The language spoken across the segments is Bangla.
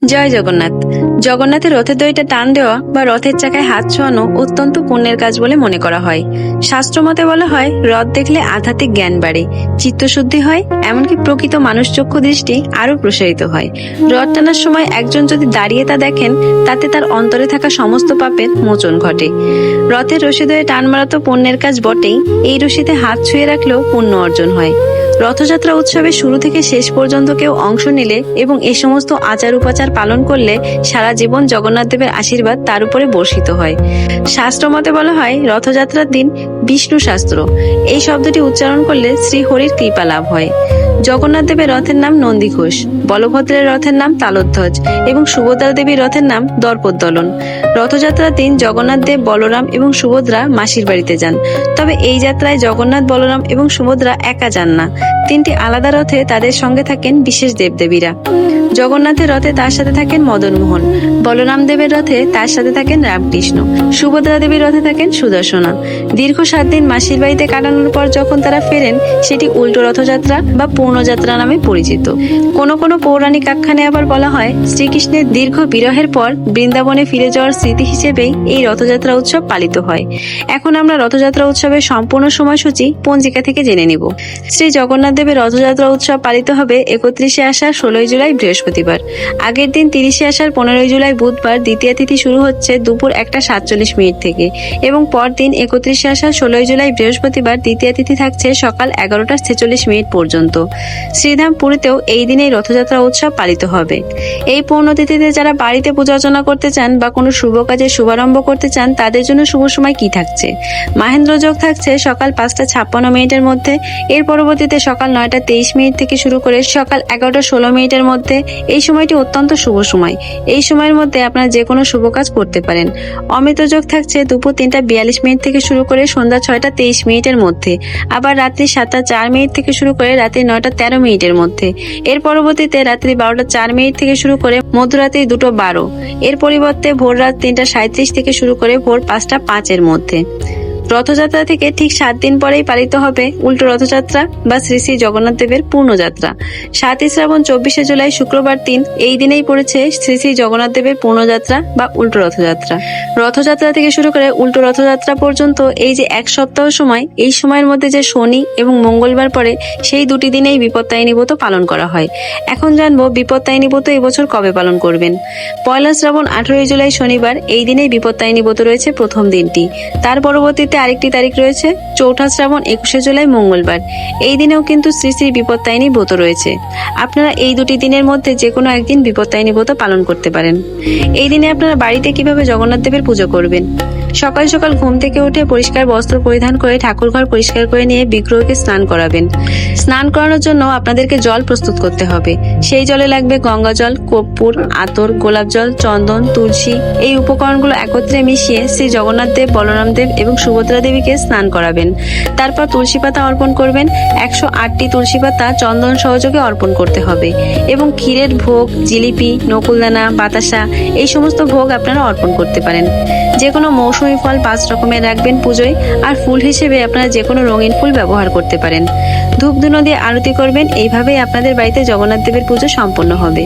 জয় জগন্নাথ। জগন্নাথের রথের দড়িটা টান দেওয়া বা রথের চাকায় হাত ছোঁয়ানো অত্যন্ত পুণ্যের কাজ বলে মনে করা হয়। শাস্ত্রমতে বলা হয়, রথ দেখলে আধ্যাত্মিক জ্ঞান বাড়ে, চিত্তশুদ্ধি হয়, এমনকি প্রকৃত মানুষচক্ষু দৃষ্টি আরো প্রসারিত হয়। রথ টানার সময় একজন যদি দাঁড়িয়ে তা দেখেন, তাতে তার অন্তরে থাকা সমস্ত পাপের মোচন ঘটে। রথের রশি ধরে টান মারা তো পুণ্যের কাজ বটেই, এই রশিতে হাত ছুঁয়ে রাখলেও পুণ্য অর্জন হয়। রথযাত্রা উৎসবে শুরু থেকে শেষ পর্যন্ত কেউ অংশ নিলে এবং এই সমস্ত আচার উপাচার পালন করলে সারা জীবন জগন্নাথ দেবের আশীর্বাদ তার উপরে বর্ষিত হয়। শাস্ত্রমতে বলা হয়, রথযাত্রার দিন বিষ্ণু শাস্ত্র এই শব্দটি উচ্চারণ করলে শ্রীহরির কৃপা লাভ হয়। জগন্নাথ দেবের রথের নাম নন্দীঘোষ, বলভদ্রের রথের নাম তালধ্বজ এবং সুভদ্রা দেবীর রথের নাম দর্পোত্তোলন। রথযাত্রার দিন জগন্নাথ দেব, বলরাম এবং সুভদ্রা মাসির বাড়িতে যান। তবে এই যাত্রায় জগন্নাথ, বলরাম এবং সুভদ্রা একা যান না, তিনটি আলাদা রথে তাদের সঙ্গে থাকেন বিশেষ দেবদেবীরা। জগন্নাথের রথে তার সাথে থাকেন মদনমোহন, বলরাম দেবের রথে তার সাথে থাকেন রামকৃষ্ণ, সুভদ্রা দেবীর রথে থাকেন সুদর্শনা। দীর্ঘ 7 দিন মাসির বাড়িতে কাটানোর পর যখন তারা ফেরেন, সেটি উল্টো রথযাত্রা বা পূর্ণযাত্রা নামে পরিচিত। কোনো কোনো পৌরাণিক আখ্যানে আবার বলা হয়, শ্রীকৃষ্ণের দীর্ঘ বিরহের পর বৃন্দাবনে ফিরে যাওয়ার স্মৃতি হিসেবেই এই রথযাত্রা উৎসব পালিত হয়। এখন আমরা রথযাত্রা উৎসবের সম্পূর্ণ সময়সূচি পঞ্জিকা থেকে জেনে নিব। শ্রী জগন্নাথ দেবের রথযাত্রা উৎসব পালিত হবে 31শে আষাঢ় 16ই জুলাই বৃহস্পতিবার। আগের দিন 30শে আষাঢ় 15ই জুলাই বুধবার দ্বিতীয়া তিথি শুরু হচ্ছে দুপুর 1:47 থেকে এবং পরদিন 31শে আষাঢ় 16ই জুলাই বৃহস্পতিবার দ্বিতীয়া তিথি থাকছে সকাল 11:46 পর্যন্ত। শ্রীধাম পুরীতেও এই দিনেই রথযাত্রা উৎসব পালিত হবে। এই পূর্ণতিথিতে যারা বাড়িতে পূজা অর্চনা করতে চান বা কোনো শুভ কাজের শুভারম্ভ করতে চান, তাদের জন্য শুভ সময় কি থাকছে? মাহেন্দ্র যোগ থাকছে সকাল 5:56 মধ্যে। এর পরবর্তীতে সকাল 9:23 থেকে শুরু করে সকাল 11:16 মধ্যে। এই সময়টি অত্যন্ত শুভ সময়। এই সময়ের মধ্যে আপনারা যে কোনো শুভ কাজ করতে পারেন। অমৃত যোগ থাকছে দুপুর 3:42 থেকে শুরু করে সন্ধ্যা 6:23 মধ্যে। আবার রাত্রি 7:04 থেকে শুরু করে রাত্রি 9:13 মধ্যে। এর পরবর্তীতে রাত্রি 12:04 থেকে শুরু করে মধ্যরাত্রি 2:12। এর পরিবর্তে ভোর রাত 3:37 থেকে শুরু করে ভোর 5:05 মধ্যে। রথযাত্রা থেকে ঠিক 7 দিন পরেই পালিত হবে উল্টো রথযাত্রা বা শ্রী শ্রী জগন্নাথ দেবের পূর্ণযাত্রা। 7ই শ্রাবণ 24শে জুলাই শুক্রবার দিন এই দিনেই পড়েছে শ্রী শ্রী জগন্নাথ দেবের পূর্ণযাত্রা বা উল্টো রথযাত্রা। রথযাত্রা থেকে শুরু করে উল্টো রথযাত্রা পর্যন্ত এই যে 1 সপ্তাহ সময়, এই সময়ের মধ্যে যে শনি এবং মঙ্গলবার পড়ে, সেই 2টি দিনেই বিপত্তায়নী ব্রত পালন করা হয়। এখন জানবো বিপত্তায়নী ব্রত এবছর কবে পালন করবেন। পয়লা শ্রাবণ 18ই জুলাই শনিবার এই দিনেই বিপত্তায়নী ব্রত রয়েছে প্রথম দিনটি। তার পরবর্তীতে আরেকটি তারিখ রয়েছে চৌঠা শ্রাবণ 21শে জুলাই মঙ্গলবার। এই দিনেও কিন্তু শ্রী শ্রী বিপত্তায়নী ব্রত রয়েছে। আপনারা এই 2টি দিনের মধ্যে যে কোনো একদিন বিপত্তায়নী ব্রত পালন করতে পারেন। এই দিনে আপনারা বাড়িতে কিভাবে জগন্নাথ দেবের পুজো করবেন? সকাল সকাল ঘুম থেকে উঠে পরিষ্কার বস্ত্র পরিধান করে ঠাকুর ঘর পরিষ্কার করে নিয়ে বিগ্রহকে স্নান করাবেন। স্নান করানোর জন্য আপনাদেরকে জল প্রস্তুত করতে হবে। সেই জলে লাগবে গঙ্গা জল, কর্পূর, আতর, গোলাপ জল, চন্দন, তুলসী। এই উপকরণগুলো একত্রে মিশিয়ে শ্রী জগন্নাথ দেব, বলরাম দেব এবং সুভদ্রা দেবীকে স্নান করাবেন। তারপর তুলসী পাতা অর্পণ করবেন। 108টি তুলসী পাতা চন্দন সহযোগে অর্পণ করতে হবে এবং ক্ষীরের ভোগ, জিলিপি, নকুলদানা, বাতাসা এই সমস্ত ভোগ আপনারা অর্পণ করতে পারেন। যে কোনো মৌসুমী ফল 5 রকমের রাখবেন পুজোয়। আর ফুল হিসেবে আপনারা যে কোনো রঙিন ফুল ব্যবহার করতে পারেন। ধূপধুনো দিয়ে আরতি করবেন। এইভাবেই আপনাদের বাড়িতে জগন্নাথ দেবের পুজো সম্পন্ন হবে।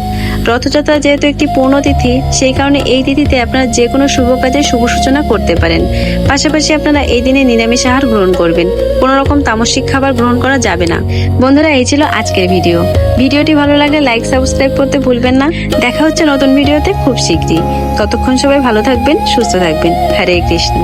রথযাত্রা যেহেতু একটি পূর্ণতিথি, সেই কারণে এই তিথিতে আপনারা যে কোনো শুভ কাজের শুভ সূচনা করতে পারেন। পাশাপাশি আপনারা এই দিনে নিরামিষ আহার গ্রহণ করবেন। কোনো রকম তামসিক খাবার গ্রহণ করা যাবে না। বন্ধুরা, এই ছিল আজকের ভিডিও। ভিডিওটি ভালো লাগলে লাইক, সাবস্ক্রাইব করতে ভুলবেন না। দেখা হচ্ছে নতুন ভিডিওতে খুব শীঘ্রই। ততক্ষণ সবাই ভালো থাকবেন, সুস্থ থাকবেন। হরে কৃষ্ণ।